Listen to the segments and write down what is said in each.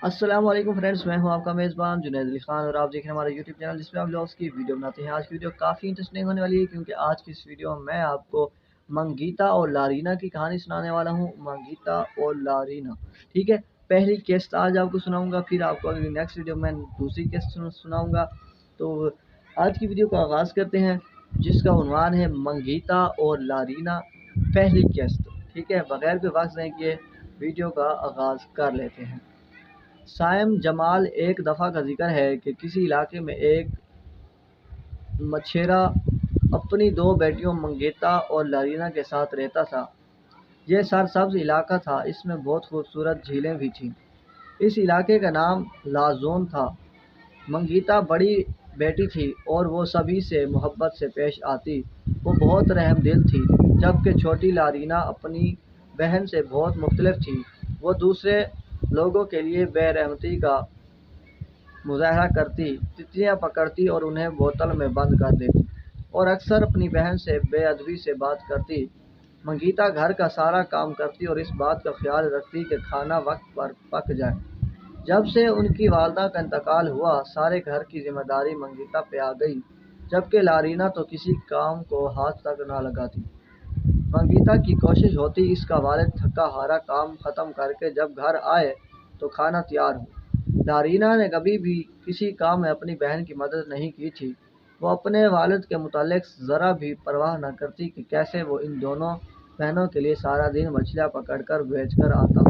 अस्सलाम वालेकुम फ्रेंड्स, मैं हूं आपका मेज़बान जुनैद अली खान और आप देख रहे हैं हमारा यूट्यूब चैनल जिसमें आप व्लॉग्स की वीडियो बनाते हैं। आज की वीडियो काफ़ी इंटरेस्टिंग होने वाली है क्योंकि आज की इस वीडियो में मैं आपको मंगीता और लारीना की कहानी सुनाने वाला हूं। मंगीता और लारीना, ठीक है। पहली किस्त आज आपको सुनाऊंगा, फिर आपको अगली नेक्स्ट वीडियो में दूसरी किस्त सुनाऊंगा। तो आज की वीडियो का आगाज़ करते हैं जिसका उन्वान है मंगीता और लारीना पहली किस्त, ठीक है। बगैर कोई वक्त ज़ाया किए वीडियो का आगाज़ कर लेते हैं। सायम जमाल एक दफ़ा का जिक्र है कि किसी इलाके में एक मछेरा अपनी दो बेटियों मंगेता और लारीना के साथ रहता था। यह सरसब्ज इलाका था, इसमें बहुत खूबसूरत झीलें भी थीं। इस इलाके का नाम लाजोन था। मंगीता बड़ी बेटी थी और वो सभी से मोहब्बत से पेश आती। वो बहुत रहमदिल थी, जबकि छोटी लारीना अपनी बहन से बहुत मुख्तलिफ थी। वो दूसरे लोगों के लिए बेरहमती का मुज़ाहरा करती, तितलियाँ पकड़ती और उन्हें बोतल में बंद कर देती और अक्सर अपनी बहन से बेअदबी से बात करती। मंगीता घर का सारा काम करती और इस बात का ख्याल रखती कि खाना वक्त पर पक जाए। जब से उनकी वालदा का इंतकाल हुआ, सारे घर की जिम्मेदारी मंगीता पे आ गई, जबकि लारीना तो किसी काम को हाथ तक ना लगाती। मंगीता की कोशिश होती इसका वालिद थका हारा काम ख़त्म करके जब घर आए तो खाना तैयार हो। लारीना ने कभी भी किसी काम में अपनी बहन की मदद नहीं की थी। वो अपने वालिद के मुतालिक ज़रा भी परवाह न करती कि कैसे वो इन दोनों बहनों के लिए सारा दिन मछलियाँ पकड़कर बेचकर आता।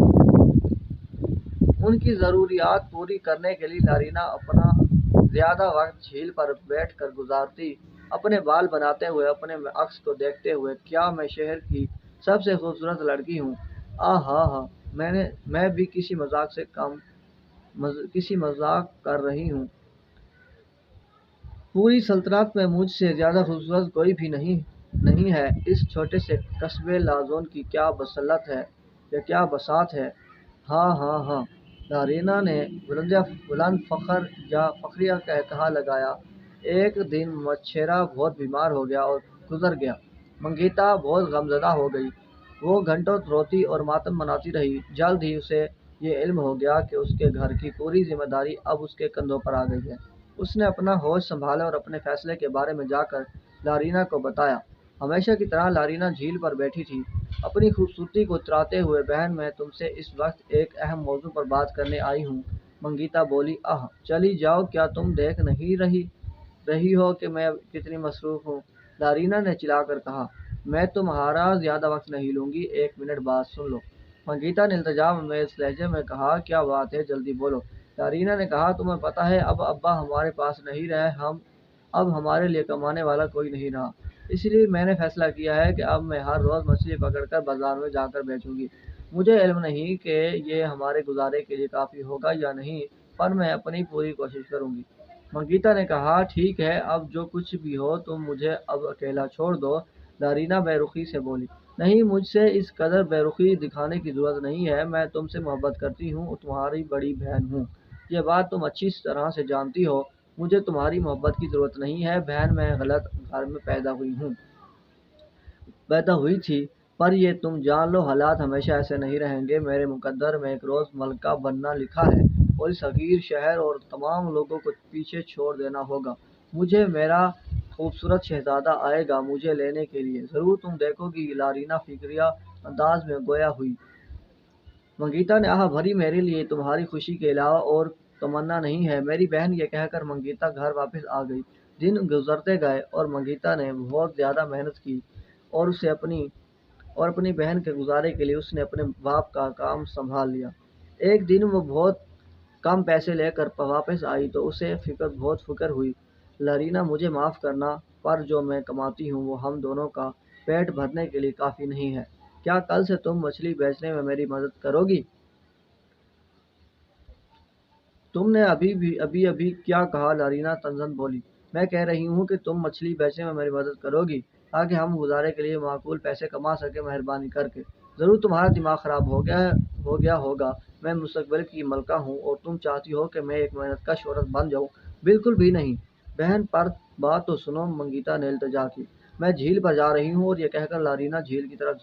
उनकी ज़रूरियात पूरी करने के लिए लारीना अपना ज़्यादा वक्त झील पर बैठकर गुजारती, अपने बाल बनाते हुए, अपने अक्स को देखते हुए। क्या मैं शहर की सबसे खूबसूरत लड़की हूँ? हा, मैं भी किसी मजाक कर रही हूँ। पूरी सल्तनत में मुझसे ज़्यादा खूबसूरत कोई भी नहीं है। इस छोटे से कस्बे लाजोन की क्या बसलत है या क्या बसात है। हाँ, लारीना ने बुलंद फ़ख्र या फ़ख्रिया कहा लगाया। एक दिन मच्छेरा बहुत बीमार हो गया और गुजर गया। मंगीता बहुत गमज़दा हो गई। वो घंटों रोती और मातम मनाती रही। जल्द ही उसे ये इल्म हो गया कि उसके घर की पूरी जिम्मेदारी अब उसके कंधों पर आ गई है। उसने अपना होश संभाला और अपने फैसले के बारे में जाकर लारीना को बताया। हमेशा की तरह लारीना झील पर बैठी थी, अपनी खूबसूरती को उतराते हुए। बहन, मैं तुमसे इस वक्त एक अहम मौजू पर बात करने आई हूँ। मंगीता बोली। आह, चली जाओ, क्या तुम देख नहीं रही हो कि मैं कितनी मसरूफ़ हूँ? लारीना ने चिल्लाकर कहा। मैं तुम्हारा ज़्यादा वक्त नहीं लूँगी, 1 मिनट बात सुन लो। मंगीता ने इल्तिजाम में इस लहजे में कहा। क्या बात है, जल्दी बोलो। लारीना ने कहा, तुम्हें पता है अब अब्बा हमारे पास नहीं रहे, अब हमारे लिए कमाने वाला कोई नहीं रहा। इसलिए मैंने फैसला किया है कि अब मैं हर रोज़ मछली पकड़कर बाजार में जाकर बेचूंगी। मुझे इल्म नहीं कि ये हमारे गुजारे के लिए काफ़ी होगा या नहीं, पर मैं अपनी पूरी कोशिश करूंगी। मंगीता ने कहा, ठीक है, अब जो कुछ भी हो तुम मुझे अब अकेला छोड़ दो। लारीना बेरुखी से बोली। नहीं, मुझसे इस कदर बेरुखी दिखाने की ज़रूरत नहीं है। मैं तुमसे मोहब्बत करती हूँ और तुम्हारी बड़ी बहन हूँ। ये बात तुम अच्छी तरह से जानती हो। मुझे तुम्हारी मोहब्बत की ज़रूरत नहीं है बहन, मैं गलत घर में पैदा हुई थी। पर ये तुम जान लो, हालात हमेशा ऐसे नहीं रहेंगे। मेरे मुकद्दर में एक रोज़ मलका बनना लिखा है और इस हकीर शहर और तमाम लोगों को पीछे छोड़ देना होगा। मुझे मेरा खूबसूरत शहजादा आएगा मुझे लेने के लिए, ज़रूर तुम देखोगी। लारीना फिक्रिया अंदाज में गोया हुई। मंगीता ने आह भरी। मेरे लिए तुम्हारी खुशी के अलावा और तमन्ना नहीं है मेरी बहन। ये कहकर मंगीता घर वापस आ गई। दिन गुजरते गए और मंगीता ने बहुत ज़्यादा मेहनत की और अपनी बहन के गुजारे के लिए उसने अपने बाप का काम संभाल लिया। एक दिन वो बहुत कम पैसे लेकर वापस आई तो उसे बहुत फिक्र हुई। लरीना, मुझे माफ़ करना, पर जो मैं कमाती हूँ वो हम दोनों का पेट भरने के लिए काफ़ी नहीं है। क्या कल से तुम मछली बेचने में मेरी मदद करोगी? तुमने अभी क्या कहा? लारीना तंजन बोली। मैं कह रही हूँ कि तुम मछली बेचने में मेरी मदद करोगी ताकि हम गुजारे के लिए माकूल पैसे कमा सके, मेहरबानी करके। ज़रूर तुम्हारा दिमाग ख़राब हो गया होगा। मैं मुस्तकबिल की मलका हूँ और तुम चाहती हो कि मैं एक मेहनतकश औरत बन जाऊँ। बिल्कुल भी नहीं बहन, पर बात तो सुनो। मंगीता ने इल्तिजा की। मैं झील पर जा रही हूँ। और ये कहकर लारीना झील की तरफ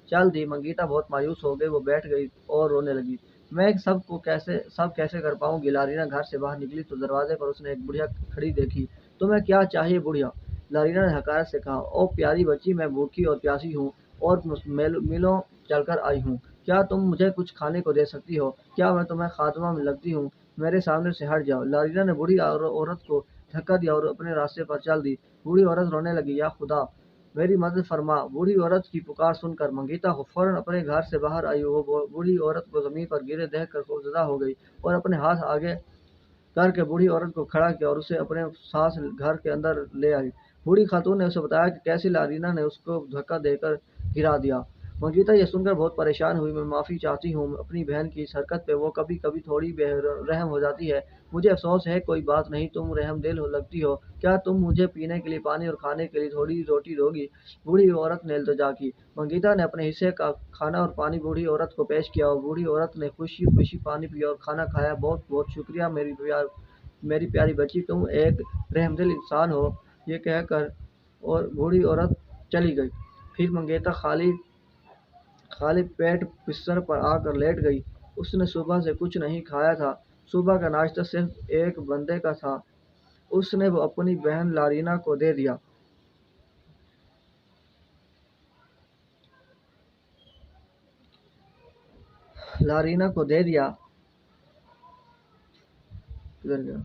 चल दी। मंगीता बहुत मायूस हो गई। वो बैठ गई और रोने लगी। میں سب کیسے کر پاؤں گی؟ لارینا گھر سے باہر نکلی تو دروازے پر اس نے ایک بڑھیا کھڑی دیکھی۔ تمہیں کیا چاہیے بڑھیا؟ لارینا نے حقارت سے کہا۔ او پیاری بچی، میں بھوکی اور پیاسی ہوں اور میلوں چل کر آئی ہوں۔ کیا تم مجھے کچھ کھانے کو دے سکتی ہو؟ کیا میں تمہیں خادمہ میں لگتی ہوں؟ میرے سامنے سے ہٹ جاؤ۔ لارینا نے بوڑھی عورت کو دھکا دیا اور اپنے راستے پر چل دی۔ بوڑھی عورت رونے لگی۔ یا خدا میری مدد فرما! بوڑھی عورت کی پکار سن کر منگیتا فوراً اپنے گھر سے باہر آئی۔ وہ بوڑھی عورت کو زمین پر گرے دیکھ کر خوفزدہ ہو گئی اور اپنے ہاتھ آگے کر کے بوڑھی عورت کو کھڑا کیا اور اسے اپنے ساتھ گھر کے اندر لے آئی۔ بوڑھی خاتون نے اسے بتایا کہ کیسے لارینا نے اس کو دھکا دے کر گرا دیا۔ منگیتا یہ سن کر بہت پریشان ہوئی۔ میں معافی چاہتی ہوں اپنی بہن کی اس حرکت پہ، وہ کبھی کبھی تھوڑی بے رحم ہو جاتی ہے۔ مجھے افسوس ہے۔ کوئی بات نہیں، تم رحم دل لگتی ہو۔ کیا تم مجھے پینے کے لیے پانی اور کھانے کے لیے تھوڑی روٹی دو گی؟ بوڑھی عورت نے التجا کی۔ منگیتا نے اپنے حصے کا کھانا اور پانی بوڑھی عورت کو پیش کیا اور بوڑھی عورت نے خوشی خوشی پانی پیا اور کھانا کھایا۔ بہت بہت شکریہ میری پیاری بچی، تم ایک رحم دل انسان ہو، یہ کہہ کر اور بوڑھی عورت چلی گئی۔ پھر منگیتا خالی پیٹ بستر پر آ کر لیٹ گئی۔ اس نے صبح سے کچھ نہیں کھایا تھا۔ صبح کا ناشتہ صرف ایک بندے کا تھا۔ اس نے وہ اپنی بہن لارینا کو دے دیا۔ لارینا کو دے دیا کدھر گیا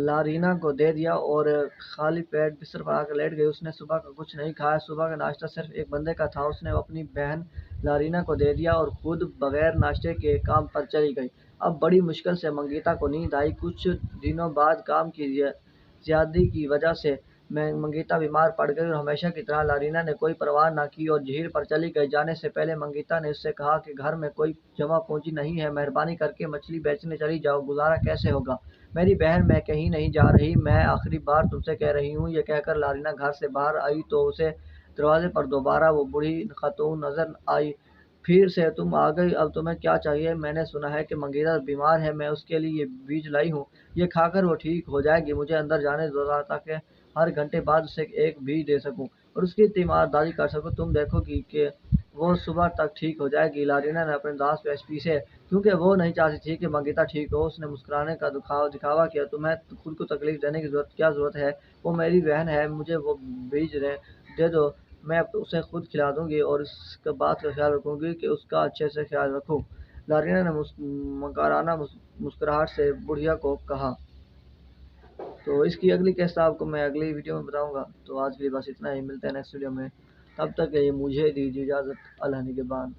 لارینا کو دے دیا اور خالی پیٹ بستر پر آ کر لیٹ گئی۔ اس نے صبح کا کچھ نہیں کھایا۔ صبح کا ناشتہ صرف ایک بندے کا تھا۔ اس نے اپنی بہن لارینا کو دے دیا اور خود بغیر ناشتے کے کام پر چلی گئی۔ اب بڑی مشکل سے منگیتا کو نیند آئی۔ کچھ دنوں بعد کام کی زیادتی کی وجہ سے منگیتا بیمار پڑ گئی اور ہمیشہ کی طرح لارینا نے کوئی پرواہ نہ کی اور جھیل پر چلی گئی۔ جانے سے پہلے منگیتا نے اس سے کہا کہ گھر میں کوئی جمع پونجی نہیں ہے، مہربانی کر کے مچھلی بیچنے چلی جاؤ، گزارا کیسے ہوگا؟ میری بہن، میں کہیں نہیں جا رہی، میں آخری بار تم سے کہہ رہی ہوں۔ یہ کہہ کر لارینا گھر سے باہر آئی تو اسے دروازے پر دوبارہ وہ بوڑھی خاتون نظر آئی۔ پھر سے تم آ گئی، اب تمہیں کیا چاہیے؟ میں نے سنا ہے کہ منگیتا بیمار ہے، میں اس کے لیے یہ بیج لائی ہوں، یہ کھا کر وہ ٹھیک ہو جائے گی۔ مجھے اندر جانے دو تاکہ ہر گھنٹے بعد اسے ایک بیج دے سکوں اور اس کی تیمارداری کر سکوں۔ تم دیکھو گی کہ وہ صبح تک ٹھیک ہو جائے گی۔ لارینا نے اپنے دانت پیسے کیونکہ وہ نہیں چاہتی تھی کہ منگیتا ٹھیک ہو۔ اس نے مسکرانے کا دکھاوا کیا۔ تمہیں خود کو تکلیف دینے کی کیا ضرورت ہے؟ وہ میری بہن ہے، مجھے وہ بیج دے دو، میں اسے خود کھلا دوں گی اور اس بات کا خیال رکھوں گی کہ اس کا اچھے سے خیال رکھوں۔ لارینا نے مکارانہ مسکراہٹ سے بڑھیا کو کہا۔ تو اس کی اگلی قسط آپ کو میں اگلی ویڈیو میں بتاؤں گا۔ تو آج کے لیے بس اتنا ہی، ملتے ہیں نیکسٹ ویڈیو میں۔ تب تک کے لیے مجھے دیجیے اجازت۔ اللہ نگہبان۔